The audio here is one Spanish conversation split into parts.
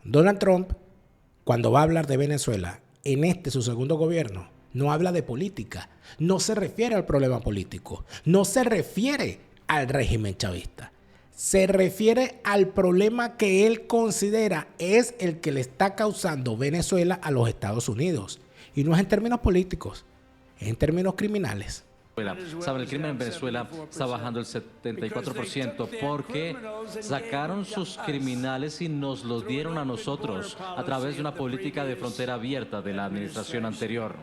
Donald Trump, cuando va a hablar de Venezuela, en su segundo gobierno, no habla de política, no se refiere al problema político, no se refiere al régimen chavista, se refiere al problema que él considera es el que le está causando Venezuela a los Estados Unidos. Y no es en términos políticos, es en términos criminales. Saben, el crimen en Venezuela está bajando el 74% porque sacaron sus criminales y nos los dieron a nosotros a través de una política de frontera abierta de la administración anterior.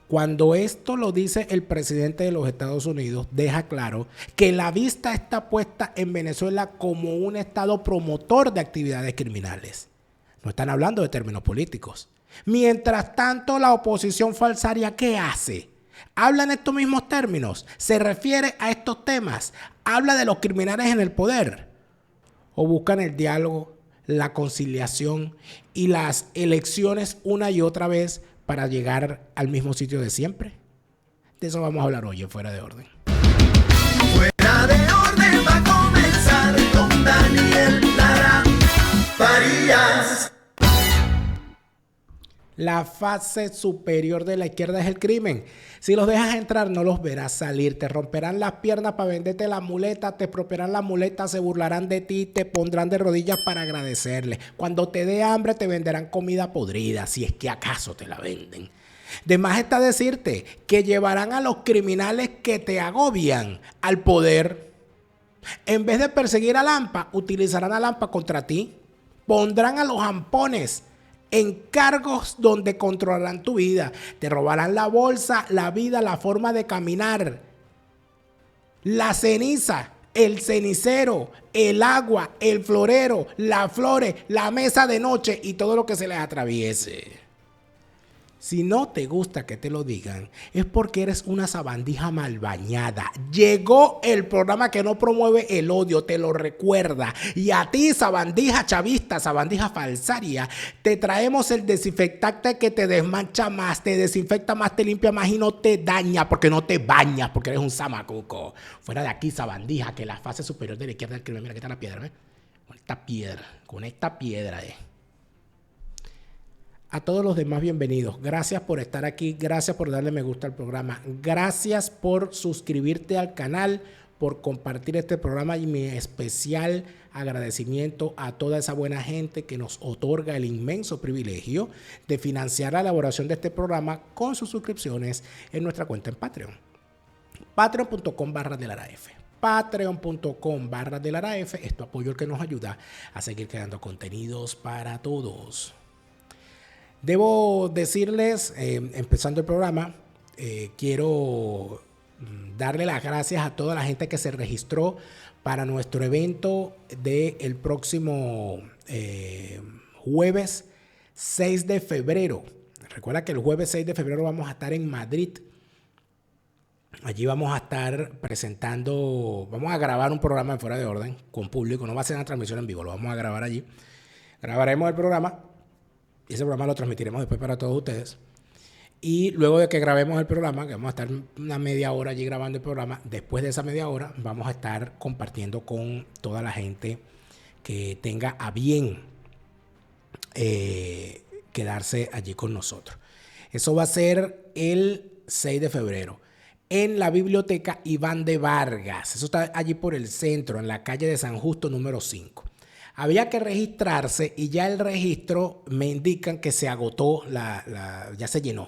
Cuando esto lo dice el presidente de los Estados Unidos, deja claro que la vista está puesta en Venezuela como un estado promotor de actividades criminales. No están hablando de términos políticos. Mientras tanto, la oposición falsaria, ¿qué hace? Habla en estos mismos términos, se refiere a estos temas, habla de los criminales en el poder, o buscan el diálogo, la conciliación y las elecciones una y otra vez para llegar al mismo sitio de siempre. De eso vamos a hablar hoy en Fuera de Orden. Fuera de Orden va a comenzar con Daniel Lara Farías. La fase superior de la izquierda es el crimen. Si los dejas entrar, no los verás salir. Te romperán las piernas para venderte la muleta, te expropiarán la muleta, se burlarán de ti, te pondrán de rodillas para agradecerle. Cuando te dé hambre, te venderán comida podrida, si es que acaso te la venden. De más está decirte que llevarán a los criminales que te agobian al poder. En vez de perseguir a Lampa, utilizarán a Lampa contra ti. Pondrán a los ampones en cargos donde controlarán tu vida. Te robarán la bolsa, la vida, la forma de caminar, la ceniza, el cenicero, el agua, el florero, las flores, la mesa de noche y todo lo que se les atraviese. Si no te gusta que te lo digan, es porque eres una sabandija mal bañada. Llegó el programa que no promueve el odio, te lo recuerda. Y a ti, sabandija chavista, sabandija falsaria, te traemos el desinfectante que te desmancha más, te desinfecta más, te limpia más y no te daña porque no te bañas, porque eres un zamacuco. Fuera de aquí, sabandija, que la fase superior de la izquierda del crimen, mira, aquí está la piedra, ¿ves? Con esta piedra, A todos los demás, bienvenidos. Gracias por estar aquí. Gracias por darle me gusta al programa. Gracias por suscribirte al canal, por compartir este programa y mi especial agradecimiento a toda esa buena gente que nos otorga el inmenso privilegio de financiar la elaboración de este programa con sus suscripciones en nuestra cuenta en Patreon. Patreon.com/delaraf. Patreon.com/delaraf es tu apoyo el que nos ayuda a seguir creando contenidos para todos. Debo decirles, empezando el programa, quiero darle las gracias a toda la gente que se registró para nuestro evento del próximo jueves 6 de febrero. Recuerda que el jueves 6 de febrero vamos a estar en Madrid. Allí vamos a estar presentando, vamos a grabar un programa en Fuera de Orden con público. No va a ser una transmisión en vivo, lo vamos a grabar allí. Grabaremos el programa. Y ese programa lo transmitiremos después para todos ustedes. Y luego de que grabemos el programa, que vamos a estar una media hora allí grabando el programa, después de esa media hora vamos a estar compartiendo con toda la gente que tenga a bien quedarse allí con nosotros. Eso va a ser el 6 de febrero en la biblioteca Iván de Vargas. Eso está allí por el centro, en la calle de San Justo número 5. Había que registrarse y ya el registro me indican que se agotó, ya se llenó.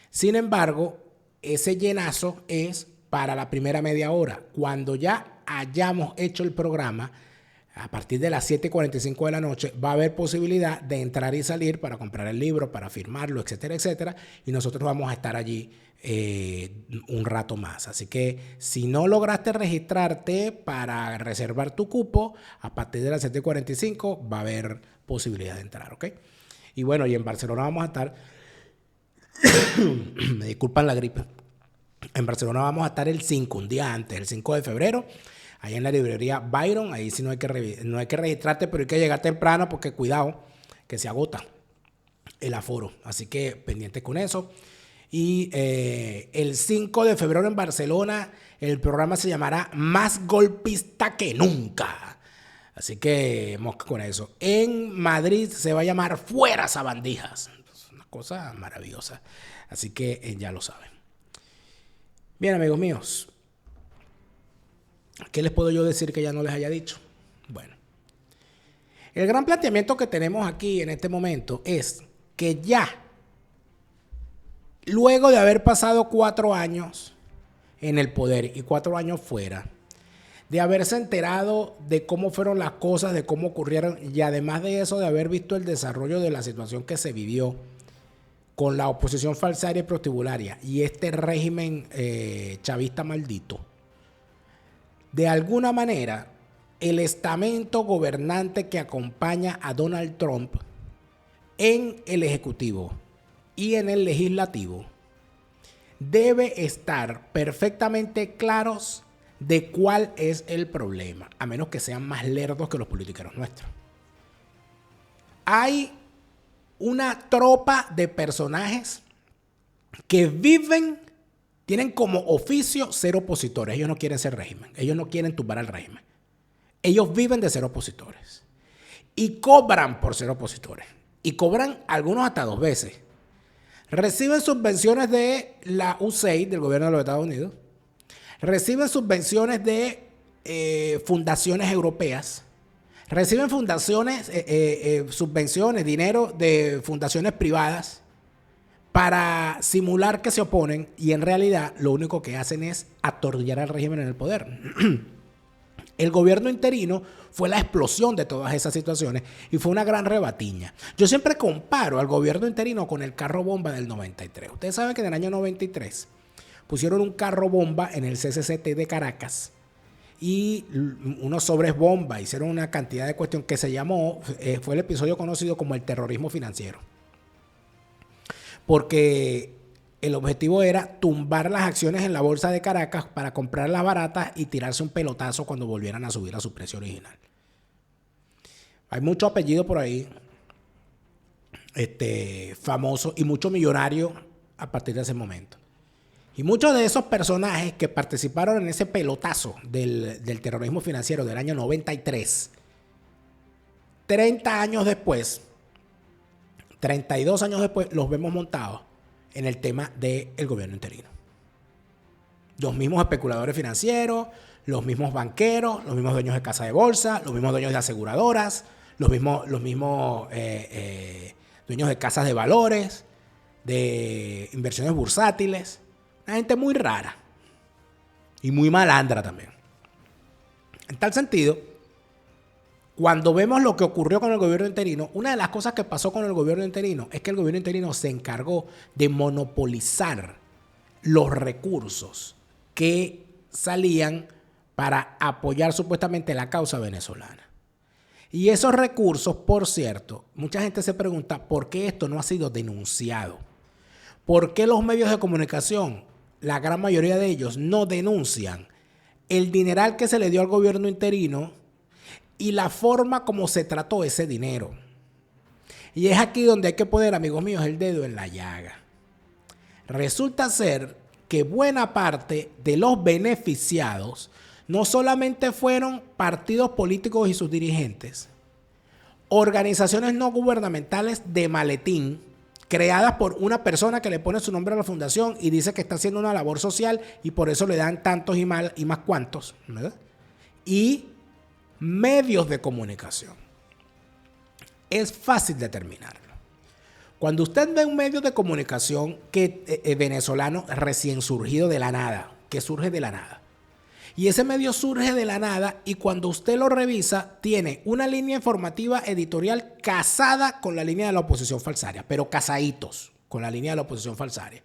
Sin embargo, ese llenazo es para la primera media hora. Cuando ya hayamos hecho el programa, a partir de las 7:45 de la noche, va a haber posibilidad de entrar y salir para comprar el libro, para firmarlo, etcétera, etcétera. Y nosotros vamos a estar allí un rato más. Así que si no lograste registrarte para reservar tu cupo, a partir de las 7:45 va a haber posibilidad de entrar, ¿ok? Y bueno, y en Barcelona vamos a estar, me disculpan la gripe, en Barcelona vamos a estar el 5, un día antes, el 5 de febrero, allá en la librería Byron. Ahí sí no hay que registrarte, pero hay que llegar temprano porque cuidado, que se agota el aforo. Así que pendiente con eso. Y el 5 de febrero en Barcelona, el programa se llamará Más Golpista que Nunca. Así que mosca con eso. En Madrid se va a llamar Fuera Sabandijas. Es una cosa maravillosa. Así que ya lo saben. Bien, amigos míos. ¿Qué les puedo yo decir que ya no les haya dicho? Bueno. El gran planteamiento que tenemos aquí en este momento es que ya, luego de haber pasado 4 años en el poder y 4 años fuera, de haberse enterado de cómo fueron las cosas, de cómo ocurrieron, y además de eso, de haber visto el desarrollo de la situación que se vivió con la oposición falsaria y prostibularia y este régimen chavista maldito, de alguna manera, el estamento gobernante que acompaña a Donald Trump en el Ejecutivo y en el Legislativo debe estar perfectamente claros de cuál es el problema, a menos que sean más lerdos que los politiqueros nuestros. Hay una tropa de personajes que tienen como oficio ser opositores. Ellos no quieren ser régimen, ellos no quieren tumbar al régimen. Ellos viven de ser opositores y cobran por ser opositores. Y cobran algunos hasta 2 veces. Reciben subvenciones de la USAID, del gobierno de los Estados Unidos. Reciben subvenciones de fundaciones europeas. Reciben subvenciones, dinero de fundaciones privadas para simular que se oponen y en realidad lo único que hacen es atornillar al régimen en el poder. El gobierno interino fue la explosión de todas esas situaciones y fue una gran rebatiña. Yo siempre comparo al gobierno interino con el carro bomba del 93. Ustedes saben que en el año 93 pusieron un carro bomba en el CCCT de Caracas y unos sobres bomba, hicieron una cantidad de cuestión que se llamó, fue el episodio conocido como el terrorismo financiero. Porque el objetivo era tumbar las acciones en la bolsa de Caracas para comprarlas baratas y tirarse un pelotazo cuando volvieran a subir a su precio original. Hay mucho apellido por ahí, famoso y mucho millonario a partir de ese momento. Y muchos de esos personajes que participaron en ese pelotazo del terrorismo financiero del año 93, 30 años después, 32 años después, los vemos montados en el tema del gobierno interino. Los mismos especuladores financieros, los mismos banqueros, los mismos dueños de casas de bolsa, los mismos dueños de aseguradoras, los mismos dueños de casas de valores, de inversiones bursátiles. Una gente muy rara y muy malandra también. En tal sentido, cuando vemos lo que ocurrió con el gobierno interino, una de las cosas que pasó con el gobierno interino es que el gobierno interino se encargó de monopolizar los recursos que salían para apoyar supuestamente la causa venezolana. Y esos recursos, por cierto, mucha gente se pregunta por qué esto no ha sido denunciado. ¿Por qué los medios de comunicación, la gran mayoría de ellos, no denuncian el dineral que se le dio al gobierno interino y la forma como se trató ese dinero? Y es aquí donde hay que poner, amigos míos, el dedo en la llaga. Resulta ser que buena parte de los beneficiados no solamente fueron partidos políticos y sus dirigentes, organizaciones no gubernamentales de maletín, creadas por una persona que le pone su nombre a la fundación y dice que está haciendo una labor social y por eso le dan tantos y más cuantos, ¿verdad? Y medios de comunicación. Es fácil determinarlo. Cuando usted ve un medio de comunicación venezolano recién surgido de la nada, que surge de la nada, y ese medio surge de la nada y cuando usted lo revisa tiene una línea informativa editorial casada con la línea de la oposición falsaria, pero casaditos con la línea de la oposición falsaria,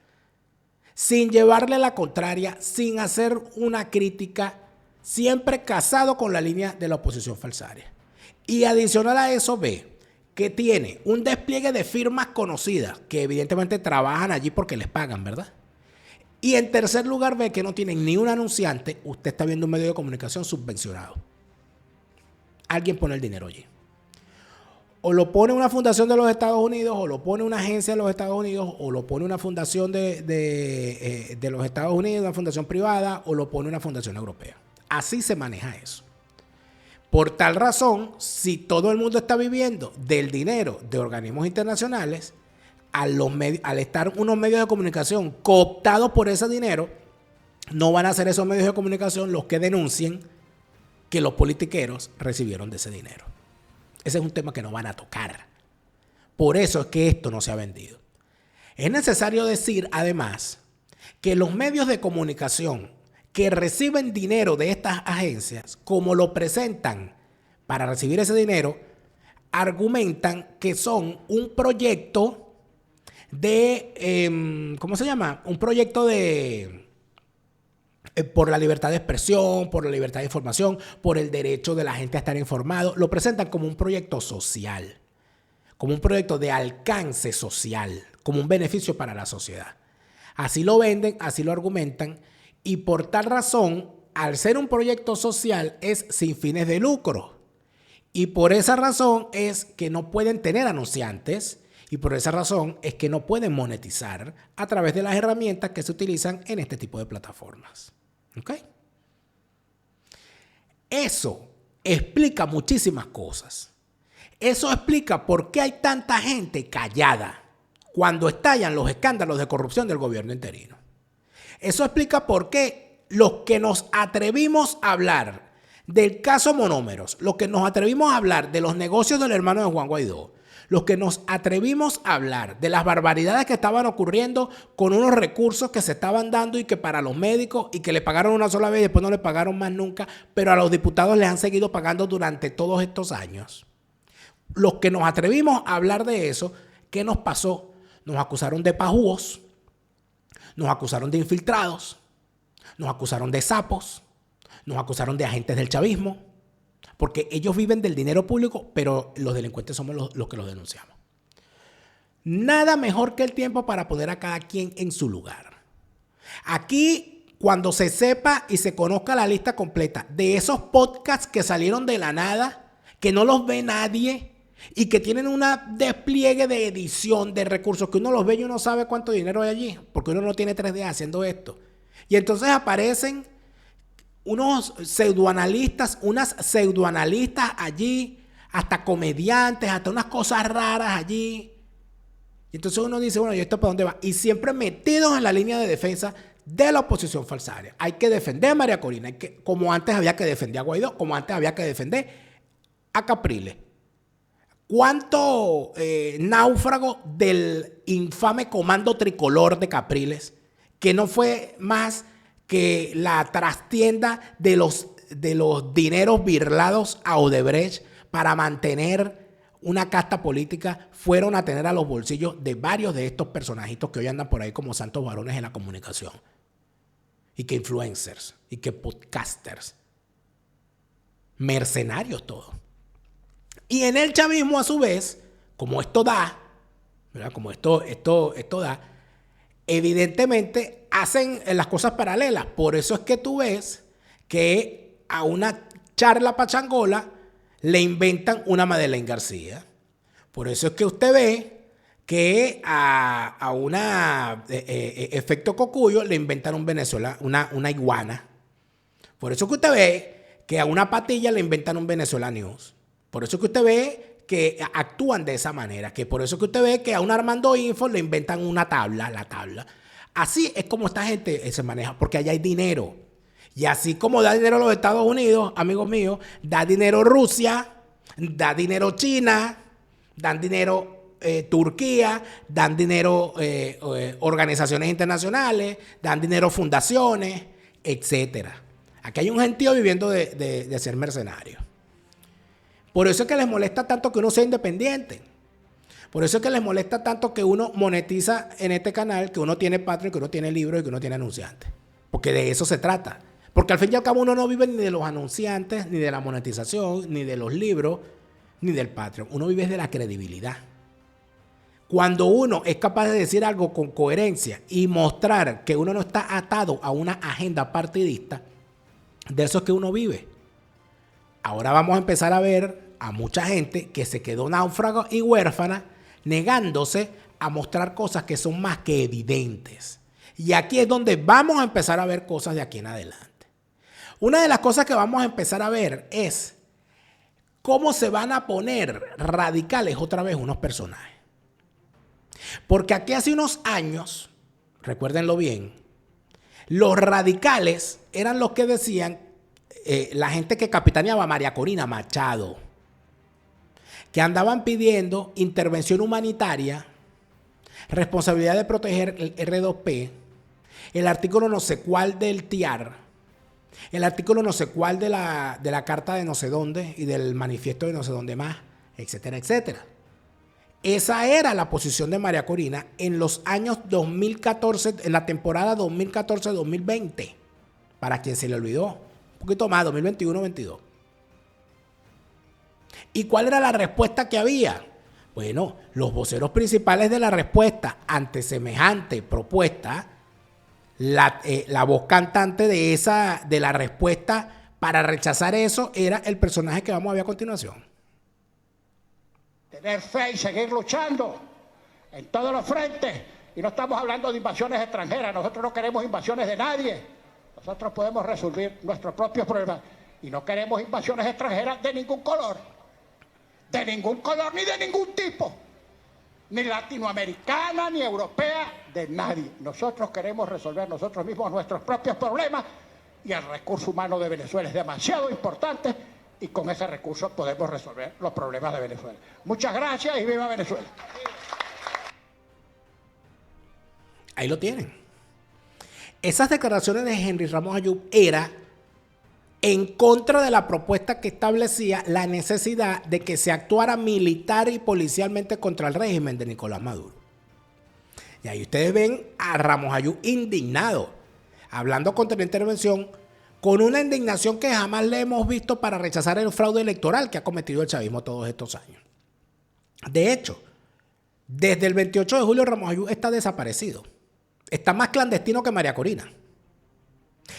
sin llevarle la contraria, sin hacer una crítica, siempre casado con la línea de la oposición falsaria. Y adicional a eso ve que tiene un despliegue de firmas conocidas que evidentemente trabajan allí porque les pagan, ¿verdad? Y en tercer lugar ve que no tienen ni un anunciante. Usted está viendo un medio de comunicación subvencionado. Alguien pone el dinero allí. O lo pone una fundación de los Estados Unidos, o lo pone una agencia de los Estados Unidos, o lo pone una fundación de los Estados Unidos, una fundación privada, o lo pone una fundación europea. Así se maneja eso. Por tal razón, si todo el mundo está viviendo del dinero de organismos internacionales, al estar unos medios de comunicación cooptados por ese dinero, no van a ser esos medios de comunicación los que denuncien que los politiqueros recibieron de ese dinero. Ese es un tema que no van a tocar. Por eso es que esto no se ha vendido. Es necesario decir, además, que los medios de comunicación que reciben dinero de estas agencias, como lo presentan para recibir ese dinero, argumentan que son un proyecto de, ¿cómo se llama? Un proyecto de, por la libertad de expresión, por la libertad de información, por el derecho de la gente a estar informado. Lo presentan como un proyecto social, como un proyecto de alcance social, como un beneficio para la sociedad. Así lo venden, así lo argumentan. Y por tal razón, al ser un proyecto social, es sin fines de lucro. Y por esa razón es que no pueden tener anunciantes. Y por esa razón es que no pueden monetizar a través de las herramientas que se utilizan en este tipo de plataformas. ¿Ok? Eso explica muchísimas cosas. Eso explica por qué hay tanta gente callada cuando estallan los escándalos de corrupción del gobierno interino. Eso explica por qué los que nos atrevimos a hablar del caso Monómeros, los que nos atrevimos a hablar de los negocios del hermano de Juan Guaidó, los que nos atrevimos a hablar de las barbaridades que estaban ocurriendo con unos recursos que se estaban dando y que para los médicos y que le pagaron una sola vez y después no le pagaron más nunca, pero a los diputados les han seguido pagando durante todos estos años. Los que nos atrevimos a hablar de eso, ¿qué nos pasó? Nos acusaron de pajúos, nos acusaron de infiltrados, nos acusaron de sapos, nos acusaron de agentes del chavismo, porque ellos viven del dinero público, pero los delincuentes somos los que los denunciamos. Nada mejor que el tiempo para poner a cada quien en su lugar. Aquí, cuando se sepa y se conozca la lista completa de esos podcasts que salieron de la nada, que no los ve nadie y que tienen un despliegue de edición de recursos que uno los ve y uno sabe cuánto dinero hay allí, porque uno no tiene 3 días haciendo esto. Y entonces aparecen unos pseudoanalistas, unas pseudoanalistas allí, hasta comediantes, hasta unas cosas raras allí. Y entonces uno dice, bueno, ¿y esto para dónde va? Y siempre metidos en la línea de defensa de la oposición falsaria. Hay que defender a María Corina, como antes había que defender a Guaidó, como antes había que defender a Capriles. ¿Cuánto náufrago del infame comando tricolor de Capriles, que no fue más que la trastienda de los dineros birlados a Odebrecht para mantener una casta política, fueron a tener a los bolsillos de varios de estos personajitos que hoy andan por ahí como santos varones en la comunicación? Y que influencers, y que podcasters. Mercenarios todos. Y en el chavismo, a su vez, como esto da, ¿verdad? Como esto da, evidentemente hacen las cosas paralelas. Por eso es que tú ves que a una charla pachangola le inventan una Madeleine García. Por eso es que usted ve que a una Efecto Cocuyo le inventan un Venezuela, una iguana. Por eso es que usted ve que a una Patilla le inventan un Venezuela News. Por eso es que usted ve que actúan de esa manera. Que por eso es que usted ve que a un Armando Info le inventan una tabla, la tabla. Así es como esta gente se maneja, porque allá hay dinero. Y así como da dinero los Estados Unidos, amigos míos, da dinero Rusia, da dinero China, dan dinero Turquía, dan dinero organizaciones internacionales, dan dinero fundaciones, etc. Aquí hay un gentío viviendo de ser mercenario. Por eso es que les molesta tanto que uno sea independiente. Por eso es que les molesta tanto que uno monetiza en este canal, que uno tiene Patreon, que uno tiene libros y que uno tiene anunciantes. Porque de eso se trata. Porque al fin y al cabo uno no vive ni de los anunciantes, ni de la monetización, ni de los libros, ni del Patreon. Uno vive de la credibilidad. Cuando uno es capaz de decir algo con coherencia y mostrar que uno no está atado a una agenda partidista, de eso es que uno vive. Ahora vamos a empezar a ver a mucha gente que se quedó náufraga y huérfana, negándose a mostrar cosas que son más que evidentes. Y aquí es donde vamos a empezar a ver cosas de aquí en adelante. Una de las cosas que vamos a empezar a ver es ¿cómo se van a poner radicales otra vez unos personajes? Porque aquí hace unos años, recuérdenlo bien, los radicales eran los que decían, la gente que capitaneaba María Corina Machado, que andaban pidiendo intervención humanitaria, responsabilidad de proteger el R2P, el artículo no sé cuál del TIAR, el artículo no sé cuál de la carta de no sé dónde y del manifiesto de no sé dónde más, etcétera, etcétera. Esa era la posición de María Corina en los años 2014, en la temporada 2014-2020, para quien se le olvidó, un poquito más, 2021-22. ¿Y cuál era la respuesta que había? Bueno, los voceros principales de la respuesta ante semejante propuesta, la voz cantante de la respuesta para rechazar eso era el personaje que vamos a ver a continuación. Tener fe y seguir luchando en todos los frentes. Y no estamos hablando de invasiones extranjeras. Nosotros no queremos invasiones de nadie. Nosotros podemos resolver nuestros propios problemas. Y no queremos invasiones extranjeras de ningún color. De ningún color ni de ningún tipo. Ni latinoamericana, ni europea, de nadie. Nosotros queremos resolver nosotros mismos nuestros propios problemas. Y el recurso humano de Venezuela es demasiado importante. Y con ese recurso podemos resolver los problemas de Venezuela. Muchas gracias y viva Venezuela. Ahí lo tienen. Esas declaraciones de Henry Ramos Ayub era en contra de la propuesta que establecía la necesidad de que se actuara militar y policialmente contra el régimen de Nicolás Maduro. Y ahí ustedes ven a Ramos Ayub indignado, hablando contra la intervención, con una indignación que jamás le hemos visto para rechazar el fraude electoral que ha cometido el chavismo todos estos años. De hecho, desde el 28 de julio Ramos Ayub está desaparecido. Está más clandestino que María Corina.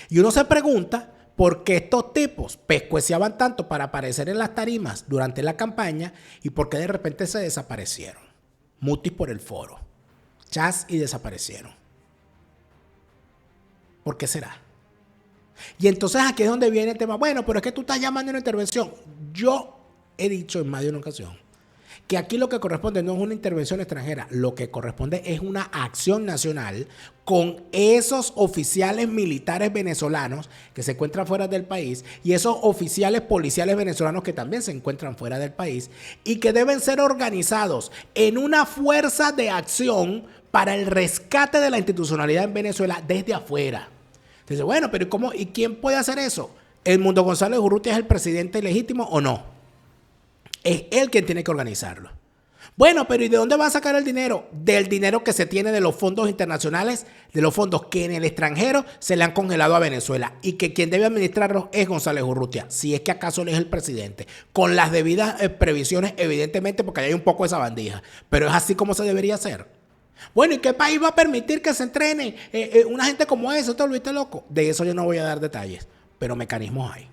Y uno se pregunta por qué estos tipos pescueciaban tanto para aparecer en las tarimas durante la campaña y por qué de repente se desaparecieron. Mutis por el foro. Chas y desaparecieron. ¿Por qué será? Y entonces aquí es donde viene el tema. Bueno, pero es que tú estás llamando a una intervención. Yo he dicho en más de una ocasión que aquí lo que corresponde no es una intervención extranjera. Lo que corresponde es una acción nacional con esos oficiales militares venezolanos que se encuentran fuera del país y esos oficiales policiales venezolanos que también se encuentran fuera del país y que deben ser organizados en una fuerza de acción para el rescate de la institucionalidad en Venezuela desde afuera. Entonces, bueno, pero ¿cómo? ¿Y quién puede hacer eso? ¿Edmundo González Urrutia es el presidente legítimo o no? Es él quien tiene que organizarlo. Bueno, pero ¿y de dónde va a sacar el dinero? Del dinero que se tiene de los fondos internacionales, de los fondos que en el extranjero se le han congelado a Venezuela y que quien debe administrarlos es González Urrutia, si es que acaso él es el presidente, con las debidas previsiones, evidentemente, porque hay un poco de esa bandija, pero es así como se debería hacer. Bueno, ¿y qué país va a permitir que se entrene una gente como esa? ¿Te volviste loco? De eso yo no voy a dar detalles, pero mecanismos hay.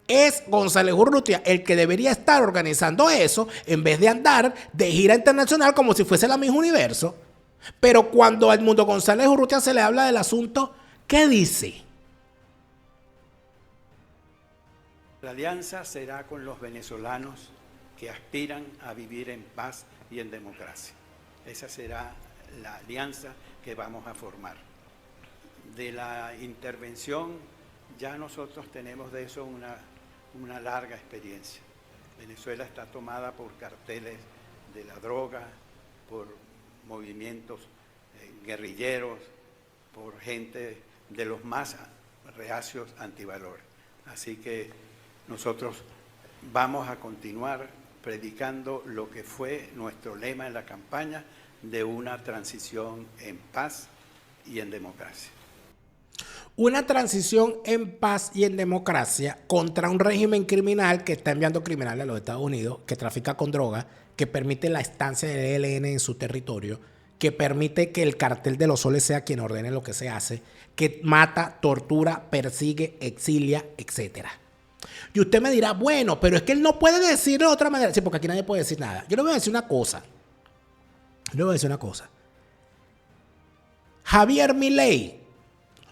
Es González Urrutia el que debería estar organizando eso en vez de andar de gira internacional como si fuese la misma universo. Pero cuando a Edmundo González Urrutia se le habla del asunto, ¿qué dice? La alianza será con los venezolanos que aspiran a vivir en paz y en democracia. Esa será la alianza que vamos a formar. De la intervención, ya nosotros tenemos de eso una larga experiencia. Venezuela está tomada por carteles de la droga, por movimientos guerrilleros, por gente de los más reacios antivalores. Así que nosotros vamos a continuar predicando lo que fue nuestro lema en la campaña de una transición en paz y en democracia. Una transición en paz y en democracia contra un régimen criminal que está enviando criminales a los Estados Unidos, que trafica con droga, que permite la estancia del ELN en su territorio, que permite que el cartel de los soles sea quien ordene lo que se hace, que mata, tortura, persigue, exilia, etcétera. Y usted me dirá, bueno, pero es que él no puede decirlo de otra manera. Sí, porque aquí nadie puede decir nada. Yo le voy a decir una cosa. Javier Milei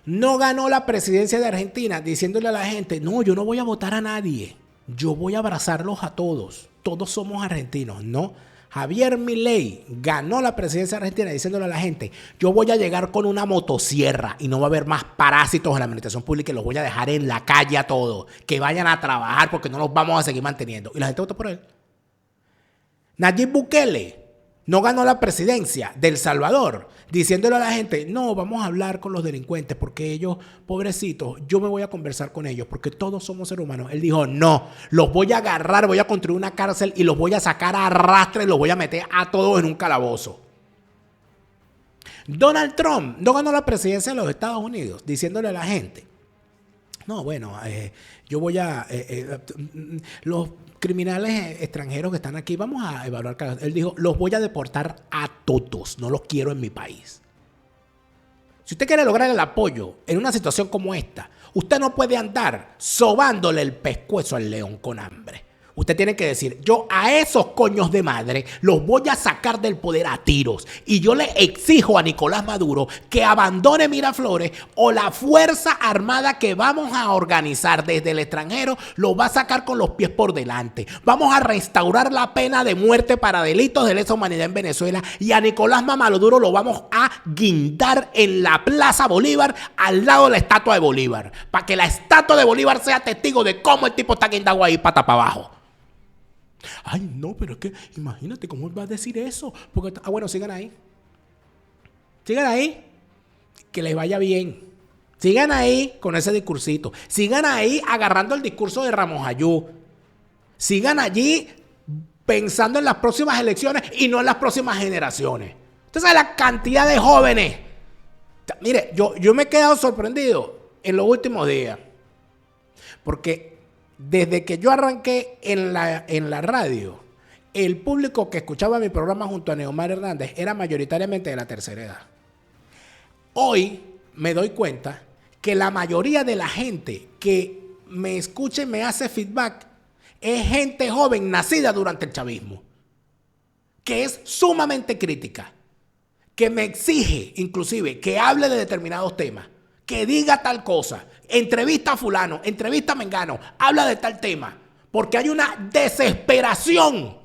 no ganó la presidencia de Argentina diciéndole a la gente, no, yo no voy a votar a nadie. yo voy a abrazarlos a todos. Todos somos argentinos, ¿no? Javier Milei ganó la presidencia argentina diciéndole a la gente, yo voy a llegar con una motosierra y no va a haber más parásitos en la administración pública y los voy a dejar en la calle a todos. Que vayan a trabajar porque no los vamos a seguir manteniendo. Y la gente votó por él. Nayib Bukele no ganó la presidencia de El Salvador diciéndole a la gente, no, vamos a hablar con los delincuentes porque ellos, pobrecitos, yo me voy a conversar con ellos porque todos somos seres humanos. Él dijo, no, los voy a agarrar, voy a construir una cárcel y los voy a sacar a arrastre y los voy a meter a todos en un calabozo. Donald Trump no ganó la presidencia de los Estados Unidos diciéndole a la gente, no, bueno, yo voy a... los criminales extranjeros que están aquí, vamos a evaluar cada... Él dijo, los voy a deportar a todos, no los quiero en mi país. Si usted quiere lograr el apoyo en una situación como esta, usted no puede andar sobándole el pescuezo al león con hambre. Usted tiene que decir, yo a esos coños de madre los voy a sacar del poder a tiros. Y yo le exijo a Nicolás Maduro que abandone Miraflores o la fuerza armada que vamos a organizar desde el extranjero lo va a sacar con los pies por delante. Vamos a restaurar la pena de muerte para delitos de lesa humanidad en Venezuela y a Nicolás Mamaduro lo vamos a guindar en la Plaza Bolívar al lado de la estatua de Bolívar. Para que la estatua de Bolívar sea testigo de cómo el tipo está guindado ahí pata para abajo. Ay, no, pero es que imagínate cómo él va a decir eso. Porque, bueno, sigan ahí. Sigan ahí. Que les vaya bien. Sigan ahí con ese discursito. Sigan ahí agarrando el discurso de Ramos Ayú. Sigan allí pensando en las próximas elecciones y no en las próximas generaciones. Usted sabe la cantidad de jóvenes. Mire, yo me he quedado sorprendido en los últimos días. Porque desde que yo arranqué en la radio, el público que escuchaba mi programa junto a Neomar Hernández era mayoritariamente de la tercera edad. Hoy me doy cuenta que la mayoría de la gente que me escucha y me hace feedback es gente joven nacida durante el chavismo, que es sumamente crítica, que me exige inclusive que hable de determinados temas, que diga tal cosa, entrevista a fulano, entrevista a mengano, habla de tal tema, porque hay una desesperación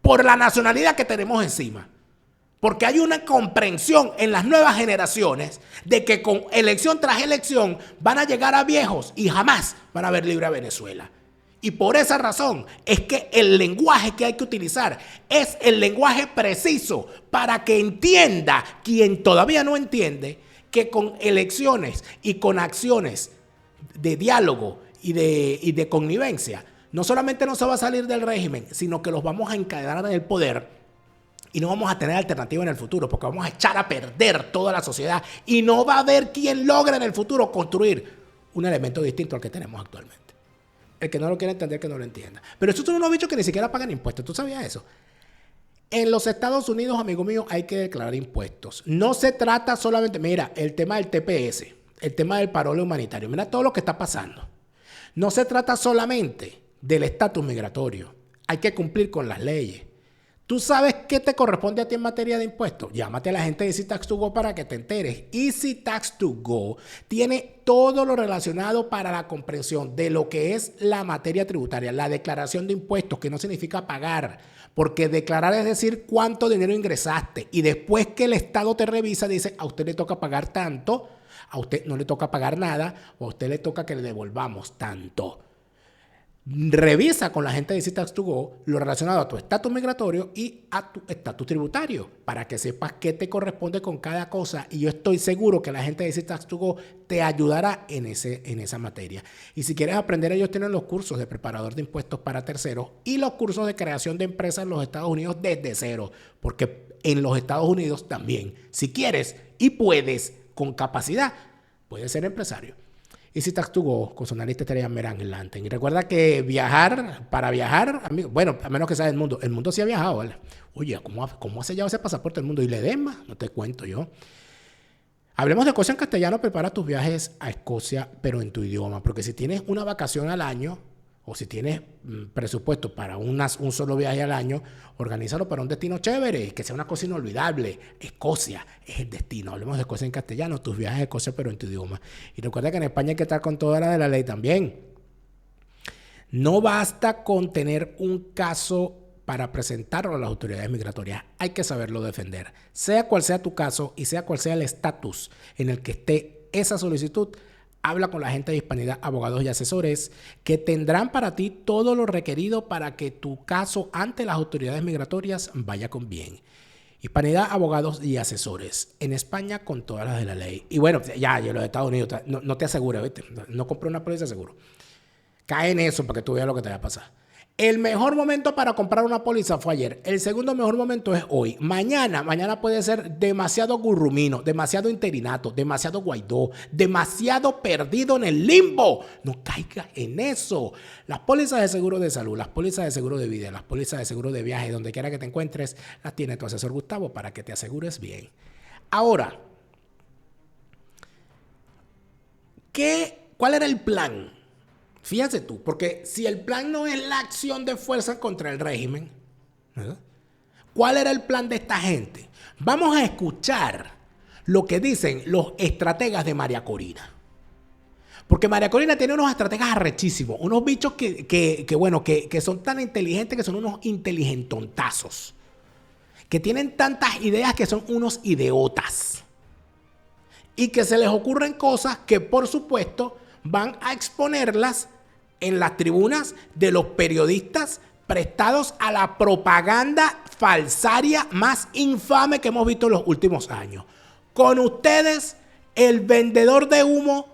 por la nacionalidad que tenemos encima, porque hay una comprensión en las nuevas generaciones de que con elección tras elección van a llegar a viejos y jamás van a ver libre a Venezuela. Y por esa razón es que el lenguaje que hay que utilizar es el lenguaje preciso para que entienda quien todavía no entiende que con elecciones y con acciones de diálogo y de connivencia, no solamente no se va a salir del régimen, sino que los vamos a encadenar en el poder y no vamos a tener alternativa en el futuro, porque vamos a echar a perder toda la sociedad y no va a haber quien logre en el futuro construir un elemento distinto al que tenemos actualmente. El que no lo quiere entender, que no lo entienda. Pero estos son unos bichos que ni siquiera pagan impuestos. ¿Tú sabías eso? En los Estados Unidos, amigo mío, hay que declarar impuestos. No se trata solamente, mira, el tema del TPS, el tema del parole humanitario. Mira todo lo que está pasando. No se trata solamente del estatus migratorio. Hay que cumplir con las leyes. ¿Tú sabes qué te corresponde a ti en materia de impuestos? Llámate a la gente de Easy Tax to Go para que te enteres. Easy Tax to Go tiene todo lo relacionado para la comprensión de lo que es la materia tributaria, la declaración de impuestos, que no significa pagar. Porque declarar es decir cuánto dinero ingresaste y después que el Estado te revisa dice a usted le toca pagar tanto, a usted no le toca pagar nada o a usted le toca que le devolvamos tanto. Revisa con la gente de Easy Tax to Go lo relacionado a tu estatus migratorio y a tu estatus tributario para que sepas qué te corresponde con cada cosa y yo estoy seguro que la gente de Easy Tax to Go te ayudará en esa materia. Y si quieres aprender, ellos tienen los cursos de preparador de impuestos para terceros y los cursos de creación de empresas en los Estados Unidos desde cero, porque en los Estados Unidos también, si quieres y puedes, con capacidad, puedes ser empresario. Easy Tax to Go, con su analista Estrella Merán Lanten. Y recuerda que para viajar, amigo, bueno, a menos que sea el mundo sí ha viajado, ¿vale? Oye, ¿cómo ha sellado ese pasaporte del mundo? Y le Ledesma, no te cuento yo. Hablemos de Escocia en castellano, prepara tus viajes a Escocia, pero en tu idioma. Porque si tienes una vacación al año, o si tienes presupuesto para un solo viaje al año, organízalo para un destino chévere, que sea una cosa inolvidable. Escocia es el destino. Hablemos de Escocia en castellano, tus viajes a Escocia, pero en tu idioma. Y recuerda que en España hay que estar con toda la de la ley también. No basta con tener un caso para presentarlo a las autoridades migratorias. Hay que saberlo defender. Sea cual sea tu caso y sea cual sea el estatus en el que esté esa solicitud, habla con la gente de Hispanidad, abogados y asesores, que tendrán para ti todo lo requerido para que tu caso ante las autoridades migratorias vaya con bien. Hispanidad, abogados y asesores. En España con todas las de la ley. Y bueno, ya en los Estados Unidos no te asegura, ¿viste? No compré una póliza de seguro. Cae en eso para que tú veas lo que te va a pasar. El mejor momento para comprar una póliza fue ayer. El segundo mejor momento es hoy. Mañana puede ser demasiado gurrumino, demasiado interinato, demasiado Guaidó, demasiado perdido en el limbo. No caiga en eso. Las pólizas de seguro de salud, las pólizas de seguro de vida, las pólizas de seguro de viaje, donde quiera que te encuentres, las tiene tu asesor Gustavo para que te asegures bien. Ahora, ¿cuál era el plan? Fíjate tú, porque si el plan no es la acción de fuerza contra el régimen, ¿verdad? ¿Cuál era el plan de esta gente? Vamos a escuchar lo que dicen los estrategas de María Corina. Porque María Corina tiene unos estrategas arrechísimos, unos bichos que son tan inteligentes que son unos inteligentontazos, que tienen tantas ideas que son unos idiotas y que se les ocurren cosas que, por supuesto, van a exponerlas en las tribunas de los periodistas prestados a la propaganda falsaria más infame que hemos visto en los últimos años. Con ustedes, el vendedor de humo,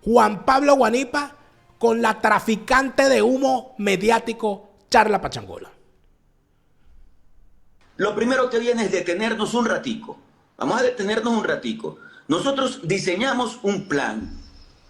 Juan Pablo Guanipa, con la traficante de humo mediático, Charla Pachangola. Lo primero que viene es detenernos un ratico. Vamos a detenernos un ratico. Nosotros diseñamos un plan.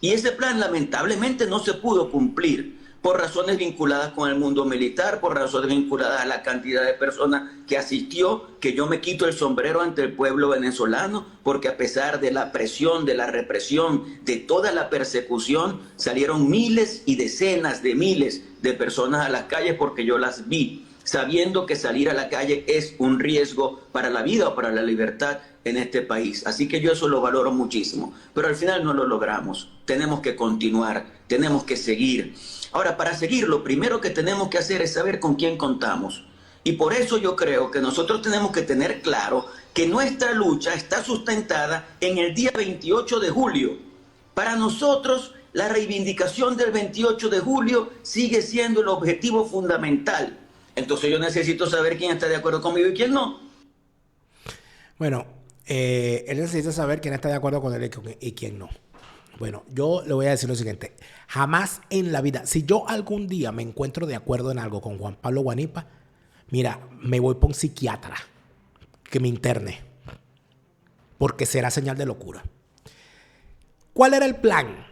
Y ese plan lamentablemente no se pudo cumplir por razones vinculadas con el mundo militar, por razones vinculadas a la cantidad de personas que asistió, que yo me quito el sombrero ante el pueblo venezolano, porque a pesar de la presión, de la represión, de toda la persecución, salieron miles y decenas de miles de personas a las calles porque yo las vi, sabiendo que salir a la calle es un riesgo para la vida o para la libertad en este país. Así que yo eso lo valoro muchísimo. Pero al final no lo logramos. Tenemos que continuar, tenemos que seguir. Ahora, para seguir, lo primero que tenemos que hacer es saber con quién contamos. Y por eso yo creo que nosotros tenemos que tener claro que nuestra lucha está sustentada en el día 28 de julio. Para nosotros, la reivindicación del 28 de julio sigue siendo el objetivo fundamental. Entonces yo necesito saber quién está de acuerdo conmigo y quién no. Bueno, él necesita saber quién está de acuerdo con él y quién no. Bueno, yo le voy a decir lo siguiente. Jamás en la vida, si yo algún día me encuentro de acuerdo en algo con Juan Pablo Guanipa, mira, me voy por un psiquiatra que me interne, porque será señal de locura. ¿Cuál era el plan?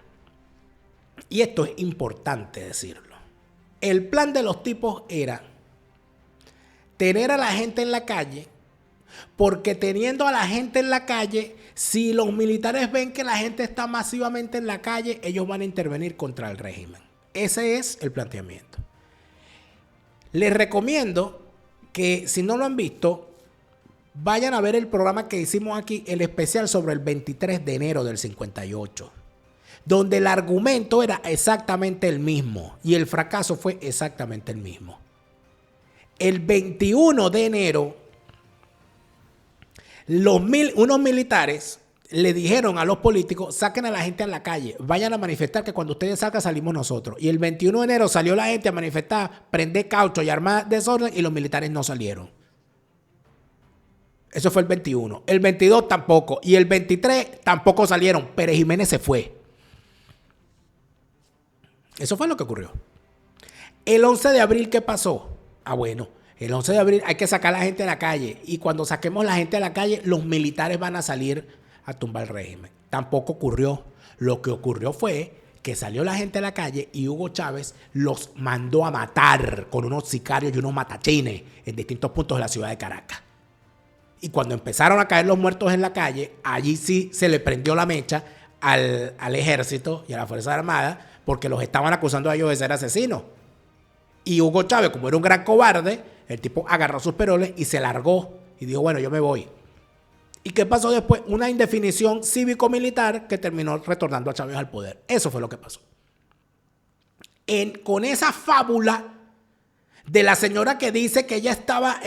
Y esto es importante decirlo. El plan de los tipos era tener a la gente en la calle, porque teniendo a la gente en la calle, si los militares ven que la gente está masivamente en la calle, ellos van a intervenir contra el régimen. Ese es el planteamiento. Les recomiendo que, si no lo han visto, vayan a ver el programa que hicimos aquí, el especial sobre el 23 de enero del 58, donde el argumento era exactamente el mismo y el fracaso fue exactamente el mismo. El 21 de enero, unos militares le dijeron a los políticos: saquen a la gente a la calle, vayan a manifestar, que cuando ustedes salgan salimos nosotros. Y el 21 de enero salió la gente a manifestar, prender caucho y armar desorden, y los militares no salieron. Eso fue el 21. El 22 tampoco. Y el 23 tampoco salieron. Pérez Jiménez se fue. Eso fue lo que ocurrió. El 11 de abril, ¿qué pasó? Bueno, el 11 de abril hay que sacar a la gente a la calle. Y cuando saquemos la gente a la calle, los militares van a salir a tumbar el régimen. Tampoco ocurrió. Lo que ocurrió fue que salió la gente a la calle y Hugo Chávez los mandó a matar con unos sicarios y unos matachines en distintos puntos de la ciudad de Caracas. Y cuando empezaron a caer los muertos en la calle, allí sí se le prendió la mecha al ejército y a la Fuerza Armada, porque los estaban acusando a ellos de ser asesinos. Y Hugo Chávez, como era un gran cobarde, el tipo agarró sus peroles y se largó y dijo: bueno, yo me voy. ¿Y qué pasó después? Una indefinición cívico-militar que terminó retornando a Chávez al poder. Eso fue lo que pasó. con esa fábula de la señora que dice que ella estaba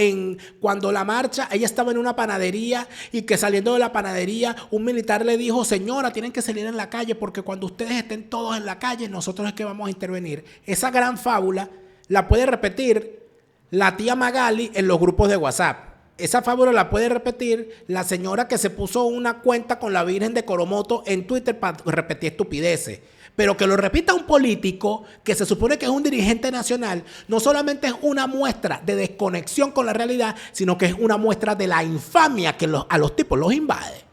cuando la marcha, ella estaba en una panadería y que saliendo de la panadería un militar le dijo: señora, tienen que salir en la calle porque cuando ustedes estén todos en la calle, nosotros es que vamos a intervenir. Esa gran fábula la puede repetir la tía Magali en los grupos de WhatsApp. Esa fábula la puede repetir la señora que se puso una cuenta con la Virgen de Coromoto en Twitter para repetir estupideces. Pero que lo repita un político que se supone que es un dirigente nacional, no solamente es una muestra de desconexión con la realidad, sino que es una muestra de la infamia que a los tipos los invade.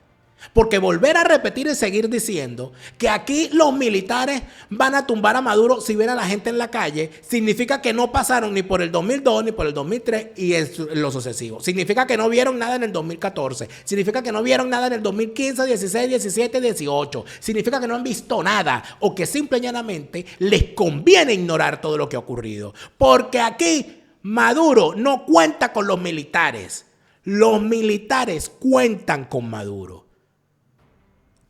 Porque volver a repetir y seguir diciendo que aquí los militares van a tumbar a Maduro si ven a la gente en la calle, significa que no pasaron ni por el 2002, ni por el 2003 y en lo sucesivo. Significa que no vieron nada en el 2014. Significa que no vieron nada en el 2015, 16, 17, 18. Significa que no han visto nada o que simple y llanamente les conviene ignorar todo lo que ha ocurrido. Porque aquí Maduro no cuenta con los militares. Los militares cuentan con Maduro.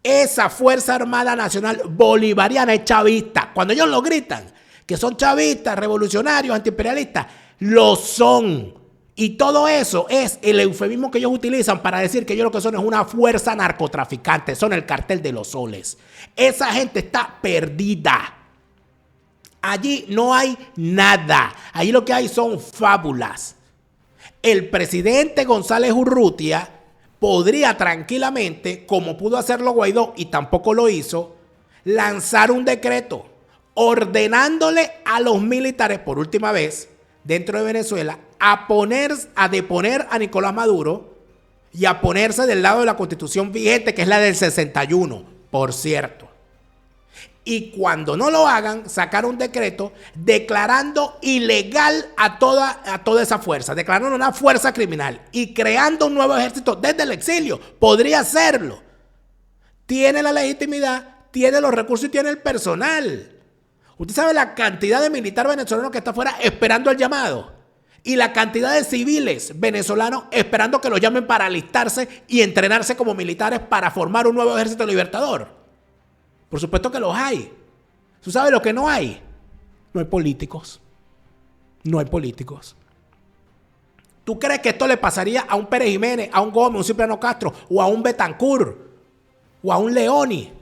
Esa Fuerza Armada Nacional Bolivariana es chavista. Cuando ellos lo gritan, que son chavistas, revolucionarios, antiimperialistas, lo son. Y todo eso es el eufemismo que ellos utilizan para decir que ellos lo que son es una fuerza narcotraficante. Son el cartel de los soles. Esa gente está perdida. Allí no hay nada. Allí lo que hay son fábulas. El presidente González Urrutia podría tranquilamente, como pudo hacerlo Guaidó y tampoco lo hizo, lanzar un decreto ordenándole a los militares por última vez dentro de Venezuela a deponer a Nicolás Maduro y a ponerse del lado de la Constitución vigente, que es la del 61, por cierto. Y cuando no lo hagan, sacar un decreto declarando ilegal a toda esa fuerza, declarando una fuerza criminal y creando un nuevo ejército desde el exilio. Podría hacerlo. Tiene la legitimidad, tiene los recursos y tiene el personal. Usted sabe la cantidad de militar venezolano que está afuera esperando el llamado y la cantidad de civiles venezolanos esperando que los llamen para alistarse y entrenarse como militares para formar un nuevo ejército libertador. Por supuesto que los hay. ¿Tú sabes lo que no hay? No hay políticos. No hay políticos. ¿Tú crees que esto le pasaría a un Pérez Jiménez, a un Gómez, a un Cipriano Castro, o a un Betancourt, o a un Leoni,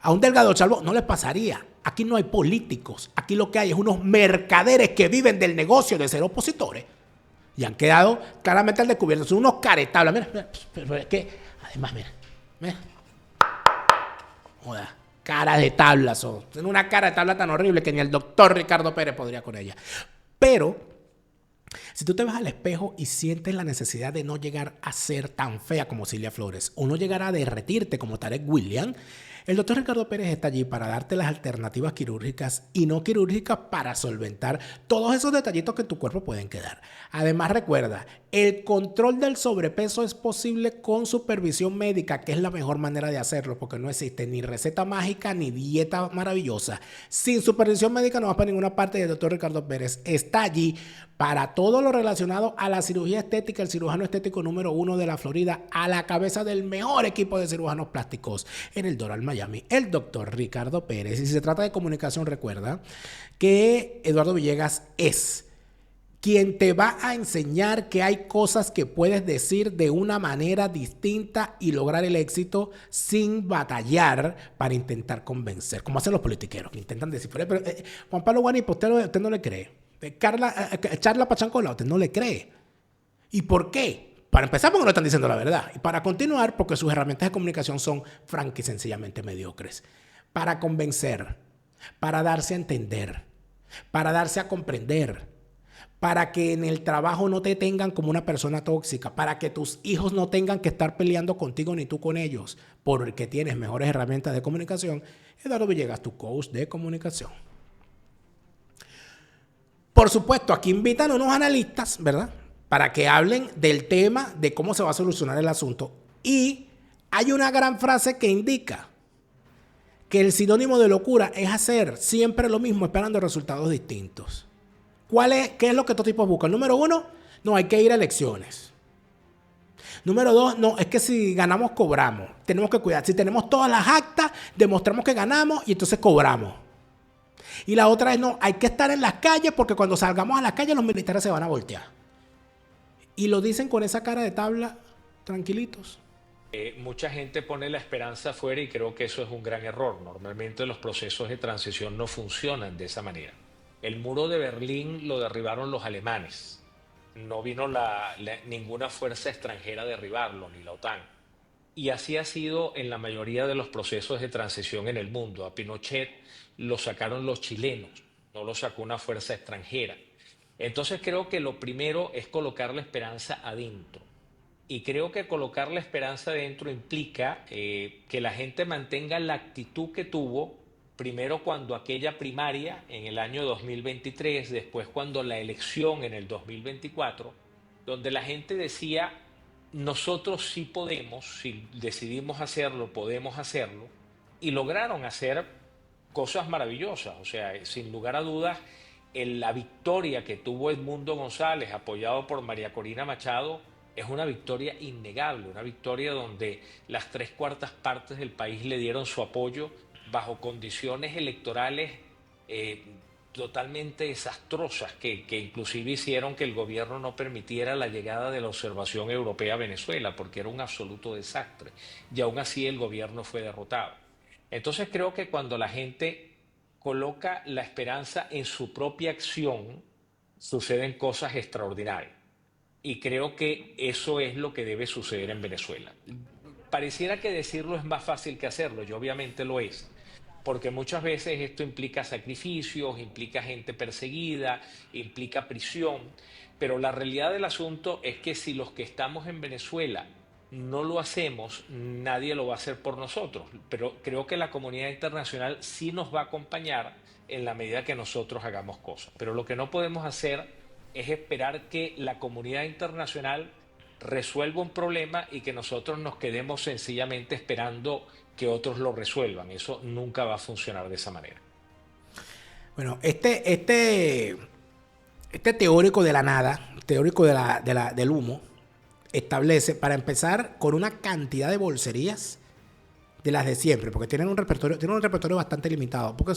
a un Delgado Chalbó? No les pasaría. Aquí no hay políticos. Aquí lo que hay es unos mercaderes que viven del negocio de ser opositores. Y han quedado claramente al descubierto. Son unos caretablas. Mira, pero es que, además, mira. Joder, cara de tabla son. Tienen una cara de tabla tan horrible que ni el doctor Ricardo Pérez podría con ella. Pero, si tú te ves al espejo y sientes la necesidad de no llegar a ser tan fea como Cilia Flores o no llegar a derretirte como Tarek William, el doctor Ricardo Pérez está allí para darte las alternativas quirúrgicas y no quirúrgicas para solventar todos esos detallitos que en tu cuerpo pueden quedar. Además, recuerda, el control del sobrepeso es posible con supervisión médica, que es la mejor manera de hacerlo, porque no existe ni receta mágica ni dieta maravillosa. Sin supervisión médica no vas para ninguna parte. El doctor Ricardo Pérez está allí para todo lo relacionado a la cirugía estética, el cirujano estético número 1 de la Florida, a la cabeza del mejor equipo de cirujanos plásticos en el Doral Miami, el doctor Ricardo Pérez. Y si se trata de comunicación, recuerda que Eduardo Villegas es quien te va a enseñar que hay cosas que puedes decir de una manera distinta y lograr el éxito sin batallar para intentar convencer, como hacen los politiqueros que intentan decir, pero Juan Pablo Guanipo, usted no le cree. Charla Pachancola, usted no le cree. ¿Y por qué? Para empezar, porque no están diciendo la verdad. Y para continuar, porque sus herramientas de comunicación son francas y sencillamente mediocres. Para convencer, para darse a entender, para darse a comprender, para que en el trabajo no te tengan como una persona tóxica, para que tus hijos no tengan que estar peleando contigo ni tú con ellos, porque tienes mejores herramientas de comunicación. Eduardo Villegas, tu coach de comunicación. Por supuesto, aquí invitan a unos analistas, ¿verdad?, para que hablen del tema, de cómo se va a solucionar el asunto. Y hay una gran frase que indica que el sinónimo de locura es hacer siempre lo mismo esperando resultados distintos. ¿Qué es lo que estos tipos buscan? Número 1, no, hay que ir a elecciones. Número 2, no, es que si ganamos, cobramos. Tenemos que cuidar. Si tenemos todas las actas, demostramos que ganamos y entonces cobramos. Y la otra es, no, hay que estar en las calles porque cuando salgamos a las calles los militares se van a voltear. Y lo dicen con esa cara de tabla, tranquilitos. Mucha gente pone la esperanza afuera y creo que eso es un gran error. Normalmente los procesos de transición no funcionan de esa manera. El muro de Berlín lo derribaron los alemanes. No vino ninguna fuerza extranjera a derribarlo, ni la OTAN. Y así ha sido en la mayoría de los procesos de transición en el mundo. A Pinochet lo sacaron los chilenos, no lo sacó una fuerza extranjera. Entonces creo que lo primero es colocar la esperanza adentro. Y creo que colocar la esperanza adentro implica que la gente mantenga la actitud que tuvo, primero cuando aquella primaria en el año 2023, después cuando la elección en el 2024, donde la gente decía, nosotros sí podemos, si decidimos hacerlo, podemos hacerlo, y lograron hacer cosas maravillosas. O sea, sin lugar a dudas, la victoria que tuvo Edmundo González, apoyado por María Corina Machado, es una victoria innegable, una victoria donde las 3/4 partes del país le dieron su apoyo bajo condiciones electorales totalmente desastrosas que inclusive hicieron que el gobierno no permitiera la llegada de la observación europea a Venezuela, porque era un absoluto desastre, y aún así el gobierno fue derrotado. Entonces creo que cuando la gente coloca la esperanza en su propia acción, suceden cosas extraordinarias. Y creo que eso es lo que debe suceder en Venezuela. Pareciera que decirlo es más fácil que hacerlo, y obviamente lo es, porque muchas veces esto implica sacrificios, implica gente perseguida, implica prisión, pero la realidad del asunto es que si los que estamos en Venezuela no lo hacemos, nadie lo va a hacer por nosotros, pero creo que la comunidad internacional sí nos va a acompañar en la medida que nosotros hagamos cosas. Pero lo que no podemos hacer es esperar que la comunidad internacional resuelva un problema y que nosotros nos quedemos sencillamente esperando que otros lo resuelvan. Eso nunca va a funcionar de esa manera. Bueno, este teórico de la nada, teórico del humo, establece, para empezar, con una cantidad de bolserías de las de siempre, porque tienen un repertorio bastante limitado, porque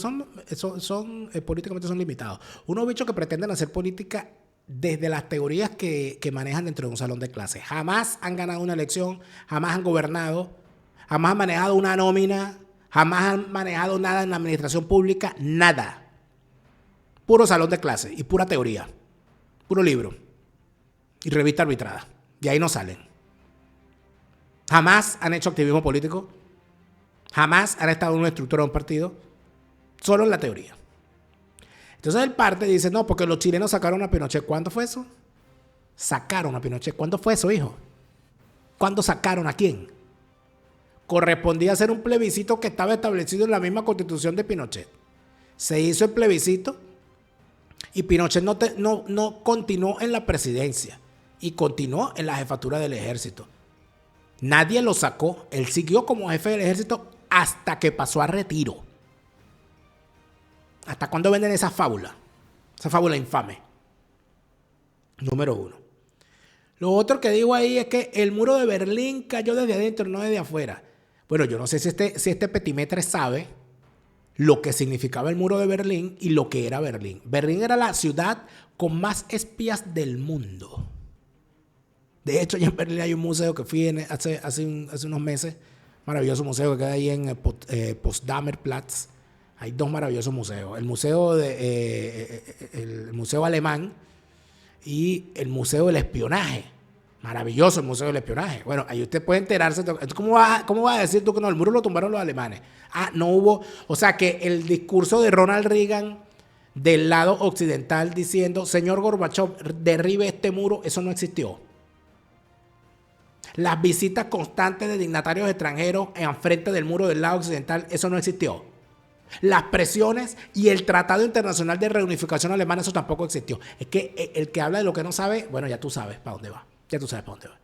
políticamente son limitados. Unos bichos que pretenden hacer política desde las teorías que manejan dentro de un salón de clases. Jamás han ganado una elección, jamás han gobernado, jamás han manejado una nómina, jamás han manejado nada en la administración pública, nada. Puro salón de clases y pura teoría, puro libro y revista arbitrada. Y ahí no salen. Jamás han hecho activismo político, jamás han estado en una estructura de un partido, solo en la teoría. Entonces el parte dice, no, porque los chilenos sacaron a Pinochet. ¿Cuándo fue eso? Sacaron a Pinochet. ¿Cuándo fue eso, hijo? ¿Cuándo sacaron a quién? Correspondía hacer un plebiscito que estaba establecido en la misma constitución de Pinochet. Se hizo el plebiscito y Pinochet no continuó en la presidencia y continuó en la jefatura del ejército. Nadie lo sacó. Él siguió como jefe del ejército hasta que pasó a retiro. ¿Hasta cuándo venden esa fábula? Esa fábula infame. Número 1. Lo otro que digo ahí es que el muro de Berlín cayó desde adentro, no desde afuera. Bueno, yo no sé si este petimetre sabe lo que significaba el muro de Berlín y lo que era Berlín. Berlín era la ciudad con más espías del mundo. De hecho, ya en Berlín hay un museo que fui hace unos meses. Maravilloso museo que queda ahí en Potsdamer Platz. Hay 2 maravillosos museos. El museo el museo alemán y el museo del espionaje. Maravilloso el museo del espionaje. Bueno, ahí usted puede enterarse. ¿Cómo va a decir tú que no? El muro lo tumbaron los alemanes. No hubo. O sea que el discurso de Ronald Reagan del lado occidental diciendo, señor Gorbachev, derribe este muro, eso no existió. Las visitas constantes de dignatarios extranjeros en frente del muro del lado occidental, eso no existió. Las presiones y el Tratado Internacional de Reunificación Alemana, eso tampoco existió. Es que el que habla de lo que no sabe, bueno, ya tú sabes para dónde va. Ya tú sabes para dónde va.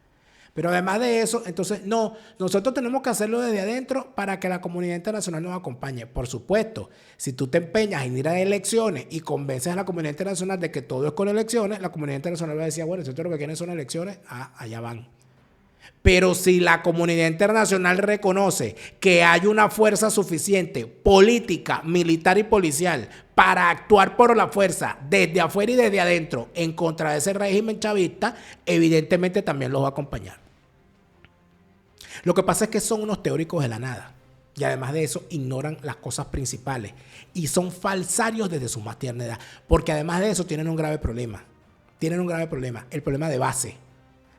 Pero además de eso, entonces, no, nosotros tenemos que hacerlo desde adentro para que la comunidad internacional nos acompañe. Por supuesto, si tú te empeñas en ir a elecciones y convences a la comunidad internacional de que todo es con elecciones, la comunidad internacional va a decir, bueno, si ustedes lo que quieren son elecciones, allá van. Pero si la comunidad internacional reconoce que hay una fuerza suficiente, política, militar y policial, para actuar por la fuerza desde afuera y desde adentro en contra de ese régimen chavista, evidentemente también los va a acompañar. Lo que pasa es que son unos teóricos de la nada. Y además de eso, ignoran las cosas principales. Y son falsarios desde su más tierna edad. Porque además de eso, tienen un grave problema. Tienen un grave problema. El problema de base.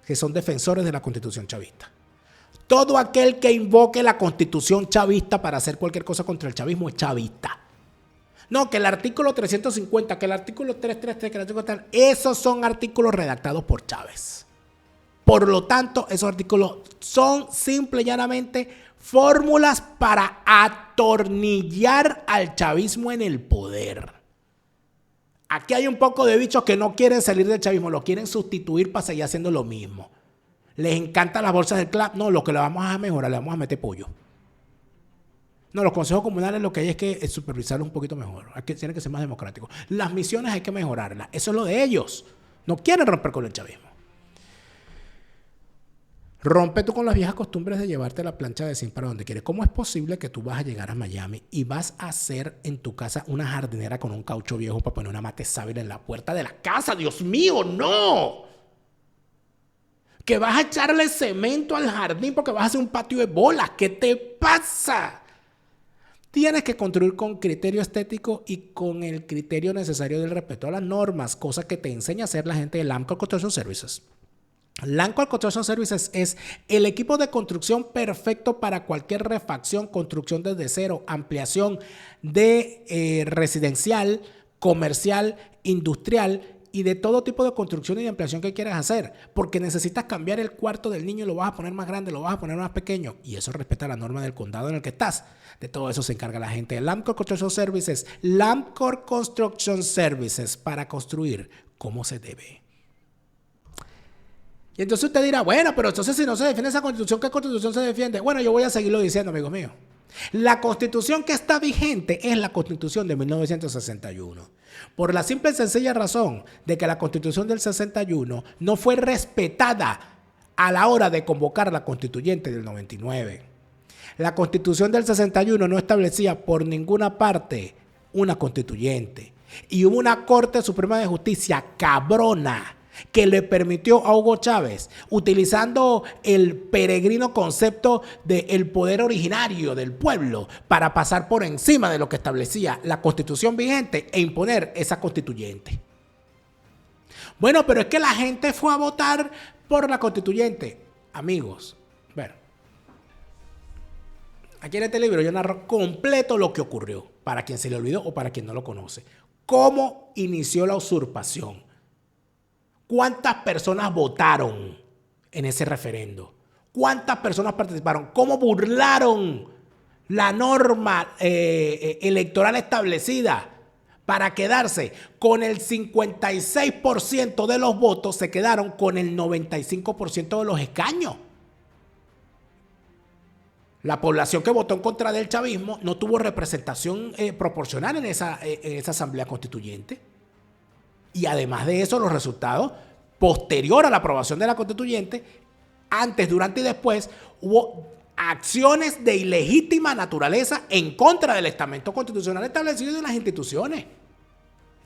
Que son defensores de la Constitución chavista. Todo aquel que invoque la Constitución chavista para hacer cualquier cosa contra el chavismo es chavista. No, que el artículo 350, que el artículo 333, que el artículo tal, esos son artículos redactados por Chávez. Por lo tanto, esos artículos son simple y llanamente fórmulas para atornillar al chavismo en el poder. Aquí hay un poco de bichos que no quieren salir del chavismo, lo quieren sustituir para seguir haciendo lo mismo. Les encantan las bolsas del club. No, lo que le vamos a mejorar, le vamos a meter pollo. No, los consejos comunales lo que hay es que supervisarlos un poquito mejor. Tienen que ser más democráticos. Las misiones hay que mejorarlas. Eso es lo de ellos. No quieren romper con el chavismo. Rompe tú con las viejas costumbres de llevarte la plancha de zinc para donde quieres. ¿Cómo es posible que tú vas a llegar a Miami y vas a hacer en tu casa una jardinera con un caucho viejo para poner una mate sábila en la puerta de la casa? ¡Dios mío, no! Que vas a echarle cemento al jardín porque vas a hacer un patio de bolas. ¿Qué te pasa? Tienes que construir con criterio estético y con el criterio necesario del respeto a las normas, cosa que te enseña a hacer la gente de Lamcor Construction Services. Lamcor Construction Services es el equipo de construcción perfecto para cualquier refacción, construcción desde cero, ampliación de residencial, comercial, industrial y de todo tipo de construcción y de ampliación que quieras hacer, porque necesitas cambiar el cuarto del niño y lo vas a poner más grande, lo vas a poner más pequeño, y eso respeta la norma del condado en el que estás. De todo eso se encarga la gente de Lamcor Construction Services. Lamcor Construction Services, para construir como se debe. Y entonces usted dirá, bueno, pero entonces si no se defiende esa Constitución, ¿qué Constitución se defiende? Bueno, yo voy a seguirlo diciendo, amigos míos. La Constitución que está vigente es la Constitución de 1961. Por la simple y sencilla razón de que la Constitución del 61 no fue respetada a la hora de convocar la Constituyente del 99. La Constitución del 61 no establecía por ninguna parte una constituyente. Y hubo una Corte Suprema de Justicia cabrona que le permitió a Hugo Chávez, utilizando el peregrino concepto del poder originario del pueblo, para pasar por encima de lo que establecía la Constitución vigente e imponer esa constituyente. Bueno, pero es que la gente fue a votar por la constituyente. Amigos, bueno, aquí en este libro yo narro completo lo que ocurrió, para quien se le olvidó o para quien no lo conoce. Cómo inició la usurpación. ¿Cuántas personas votaron en ese referendo? ¿Cuántas personas participaron? ¿Cómo burlaron la norma electoral establecida para quedarse con el 56% de los votos? Se quedaron con el 95% de los escaños. La población que votó en contra del chavismo no tuvo representación proporcional en esa asamblea constituyente. Y además de eso, los resultados posterior a la aprobación de la constituyente, antes, durante y después, hubo acciones de ilegítima naturaleza en contra del estamento constitucional establecido y de las instituciones.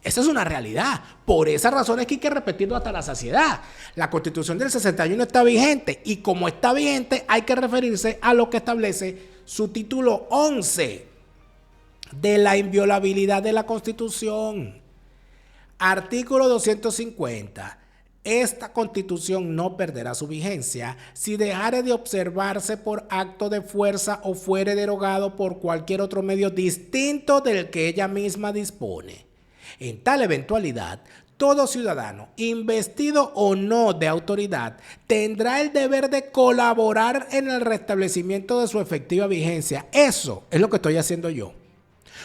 Esa es una realidad. Por esa razón es que hay que repetirlo hasta la saciedad. La Constitución del 61 está vigente y como está vigente hay que referirse a lo que establece su título 11 de la inviolabilidad de la Constitución. Artículo 250. Esta Constitución no perderá su vigencia si dejare de observarse por acto de fuerza o fuere derogado por cualquier otro medio distinto del que ella misma dispone. En tal eventualidad, todo ciudadano, investido o no de autoridad, tendrá el deber de colaborar en el restablecimiento de su efectiva vigencia. Eso es lo que estoy haciendo yo.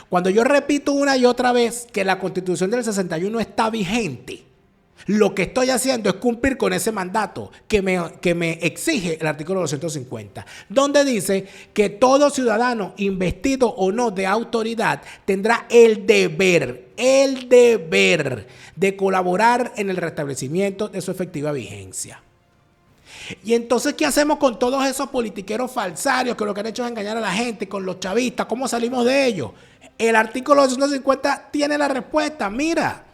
Cuando yo repito una y otra vez que la Constitución del 61 está vigente, lo que estoy haciendo es cumplir con ese mandato que me exige el artículo 250, donde dice que todo ciudadano, investido o no de autoridad, tendrá el deber de colaborar en el restablecimiento de su efectiva vigencia. Y entonces, ¿qué hacemos con todos esos politiqueros falsarios que lo que han hecho es engañar a la gente, con los chavistas? ¿Cómo salimos de ellos? El artículo 250 tiene la respuesta. Mira,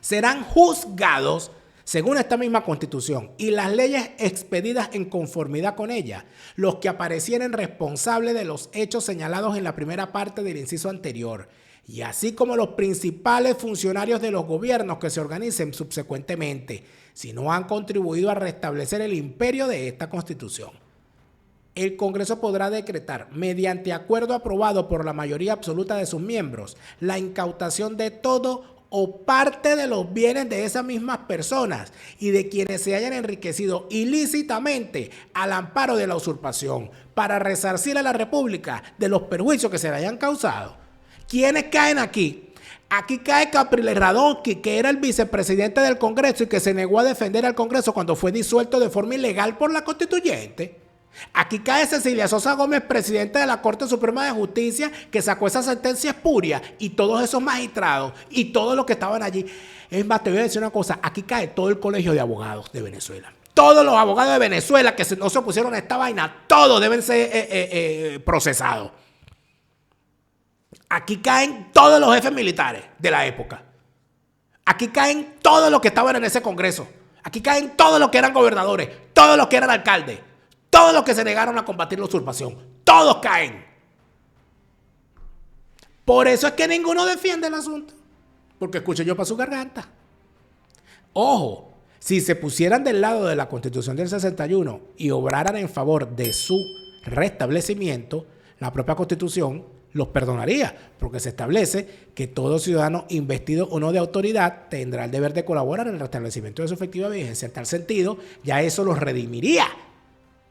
serán juzgados según esta misma Constitución y las leyes expedidas en conformidad con ella, los que aparecieren responsables de los hechos señalados en la primera parte del inciso anterior, y así como los principales funcionarios de los gobiernos que se organicen subsecuentemente, si no han contribuido a restablecer el imperio de esta Constitución. El Congreso podrá decretar, mediante acuerdo aprobado por la mayoría absoluta de sus miembros, la incautación de todo o parte de los bienes de esas mismas personas y de quienes se hayan enriquecido ilícitamente al amparo de la usurpación para resarcir a la República de los perjuicios que se le hayan causado. ¿Quiénes caen aquí? Aquí cae Capriles Radonsky, que era el vicepresidente del Congreso y que se negó a defender al Congreso cuando fue disuelto de forma ilegal por la Constituyente. Aquí cae Cecilia Sosa Gómez, presidenta de la Corte Suprema de Justicia, que sacó esa sentencia espuria, y todos esos magistrados y todos los que estaban allí. Es más, te voy a decir una cosa, aquí cae todo el Colegio de Abogados de Venezuela. Todos los abogados de Venezuela que no se opusieron a esta vaina, todos deben ser procesados. Aquí caen todos los jefes militares de la época. Aquí caen todos los que estaban en ese Congreso. Aquí caen todos los que eran gobernadores, todos los que eran alcaldes, todos los que se negaron a combatir la usurpación. Todos caen. Por eso es que ninguno defiende el asunto. Porque escucho yo para su garganta. Ojo, si se pusieran del lado de la Constitución del 61 y obraran en favor de su restablecimiento, la propia Constitución los perdonaría, porque se establece que todo ciudadano investido o no de autoridad tendrá el deber de colaborar en el restablecimiento de su efectiva vigencia. En tal sentido, ya eso los redimiría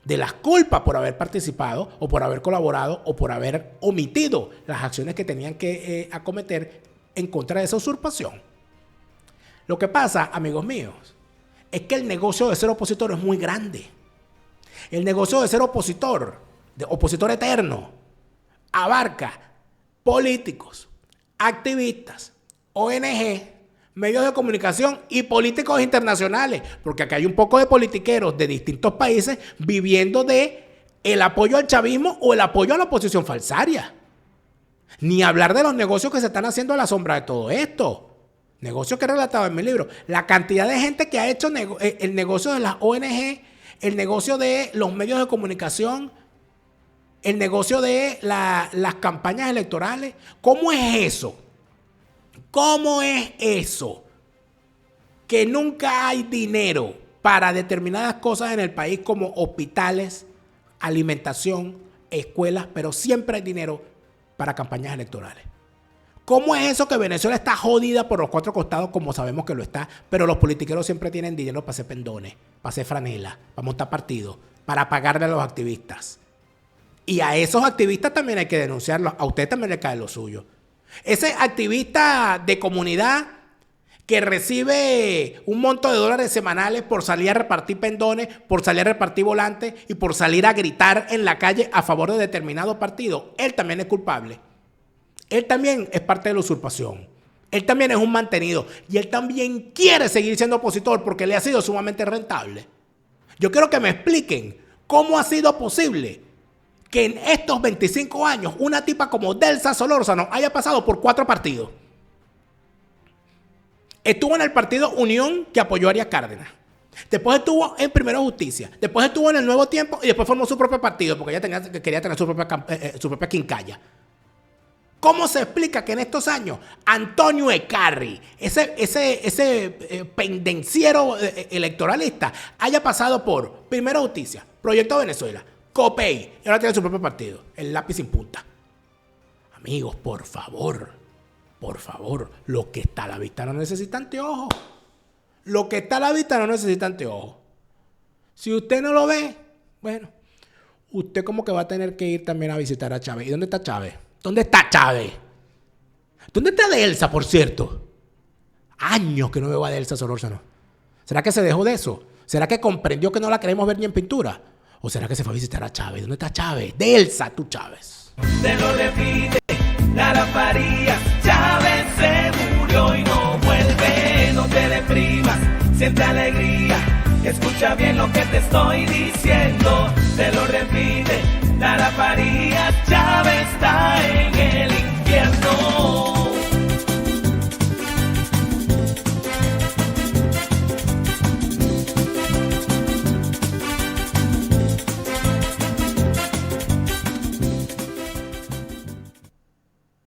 de las culpas por haber participado o por haber colaborado o por haber omitido las acciones que tenían que acometer en contra de esa usurpación. Lo que pasa, amigos míos, es que el negocio de ser opositor es muy grande. El negocio de ser opositor, de opositor eterno, abarca políticos, activistas, ONG, medios de comunicación y políticos internacionales, porque acá hay un poco de politiqueros de distintos países viviendo de el apoyo al chavismo o el apoyo a la oposición falsaria. Ni hablar de los negocios que se están haciendo a la sombra de todo esto. Negocios que he relatado en mi libro. La cantidad de gente que ha hecho el negocio de las ONG, el negocio de los medios de comunicación, el negocio de las campañas electorales. ¿Cómo es eso? ¿Cómo es eso? Que nunca hay dinero para determinadas cosas en el país como hospitales, alimentación, escuelas, pero siempre hay dinero para campañas electorales. ¿Cómo es eso que Venezuela está jodida por los cuatro costados, como sabemos que lo está, pero los politiqueros siempre tienen dinero para hacer pendones, para hacer franela, para montar partidos, para pagarle a los activistas? Y a esos activistas también hay que denunciarlos. A usted también le cae lo suyo. Ese activista de comunidad que recibe un monto de dólares semanales por salir a repartir pendones, por salir a repartir volantes y por salir a gritar en la calle a favor de determinado partido, él también es culpable. Él también es parte de la usurpación. Él también es un mantenido. Y él también quiere seguir siendo opositor porque le ha sido sumamente rentable. Yo quiero que me expliquen cómo ha sido posible que en estos 25 años una tipa como Delsa Solórzano haya pasado por 4 partidos. Estuvo en el partido Unión, que apoyó a Arias Cárdenas. Después estuvo en Primero Justicia. Después estuvo en el Nuevo Tiempo y después formó su propio partido porque ella quería tener su propia quincalla. ¿Cómo se explica que en estos años Antonio Ecarri, ese pendenciero electoralista, haya pasado por Primero Justicia, Proyecto Venezuela, COPEI, y ahora tiene su propio partido, el lápiz sin punta? Amigos, por favor, lo que está a la vista no necesita anteojos. Lo que está a la vista no necesita anteojos. Si usted no lo ve, bueno, usted como que va a tener que ir también a visitar a Chávez. ¿Y dónde está Chávez? ¿Dónde está Chávez? ¿Dónde está Delsa, por cierto? Años que no veo a Delsa Solórzano. ¿Será que se dejó de eso? ¿Será que comprendió que no la queremos ver ni en pintura? ¿O será que se fue a visitar a Chávez? ¿Dónde está Chávez? Delsa, tú Chávez. Te lo repite, Lara Farías. Chávez se murió y no vuelve. No te deprimas, siente alegría. Escucha bien lo que te estoy diciendo, te lo repite, Lara Farías Chávez está en el infierno.